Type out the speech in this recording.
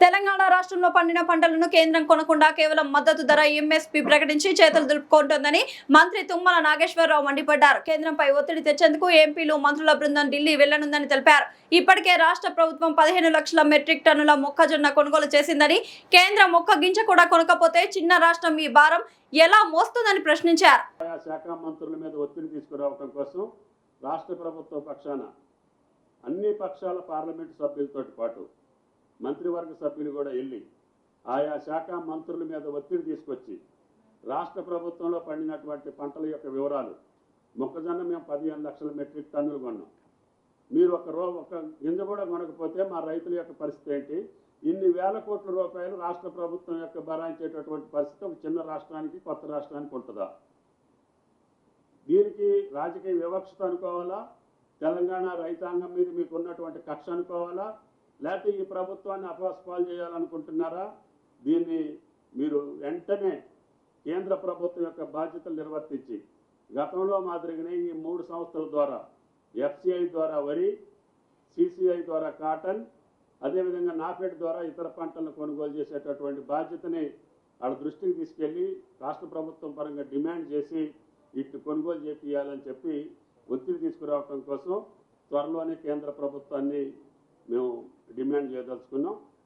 తెలంగాణ రాష్ట్రంలో పండిన పంటలను కేంద్రం కొనకుండా కేవలం మద్దతు ధర ఎంఎస్పీ ప్రకటించి చేతులు దులుపుకుంటోందని మంత్రి తుమ్మల నాగేశ్వరరావు మండిపడ్డారు. కేంద్రంపై ఒత్తిడి తెచ్చేందుకు ఎంపీలు మంత్రుల బృందం ఢిల్లీ వెళ్లనుందని తెలిపారు. ఇప్పటికే రాష్ట్ర ప్రభుత్వం 15 లక్షల మెట్రిక్ టన్నుల మొక్కజొన్న కొనుగోలు చేసిందని, కేంద్ర మొక్క గింజ కూడా కొనకపోతే చిన్న రాష్ట్రం ఈ భారం ఎలా మోస్తుందని ప్రశ్నించారు. శాఖ మంత్రుల మీద ఒత్తిడి తీసుకురావడం కోసం రాష్ట్ర ప్రభుత్వ పక్షాన అన్ని పక్షాల పార్లమెంటు సభ్యులతో పాటు మంత్రివర్గ సభ్యులు కూడా వెళ్ళి ఆయా శాఖ మంత్రుల మీద ఒత్తిడి తీసుకొచ్చి రాష్ట్ర ప్రభుత్వంలో పండినటువంటి పంటల యొక్క వివరాలు, మొక్కజొన్న మేము 15 లక్షల మెట్రిక్ టన్నులు కొన్నాం, మీరు ఒక గింజ కూడా కొనకపోతే మా రైతుల యొక్క పరిస్థితి ఏంటి, ఇన్ని వేల కోట్ల రూపాయలు రాష్ట్ర ప్రభుత్వం యొక్క భరాయించేటటువంటి పరిస్థితి ఒక చిన్న రాష్ట్రానికి కొత్త రాష్ట్రానికి ఉంటుందా? దీనికి రాజకీయ వివక్షత అనుకోవాలా, తెలంగాణ రైతాంగం మీద మీకు ఉన్నటువంటి కక్ష అనుకోవాలా, లేకపోతే ఈ ప్రభుత్వాన్ని అపవాస్పాలు చేయాలనుకుంటున్నారా? దీన్ని మీరు వెంటనే కేంద్ర ప్రభుత్వం యొక్క బాధ్యతలు నిర్వర్తించి గతంలో మాదిరిగానే ఈ 3 సంస్థల ద్వారా ఎఫ్సిఐ ద్వారా వరి, సిసిఐ ద్వారా కాటన్, అదేవిధంగా నాఫెడ్ ద్వారా ఇతర పంటలను కొనుగోలు చేసేటటువంటి బాధ్యతని వాళ్ళ దృష్టికి తీసుకెళ్లి రాష్ట్ర ప్రభుత్వం పరంగా డిమాండ్ చేసి ఇటు కొనుగోలు చేయాలని చెప్పి ఒత్తిడి తీసుకురావడం కోసం త్వరలోనే కేంద్ర ప్రభుత్వాన్ని మేము డిమాండ్ చేయదలుచుకున్నాం.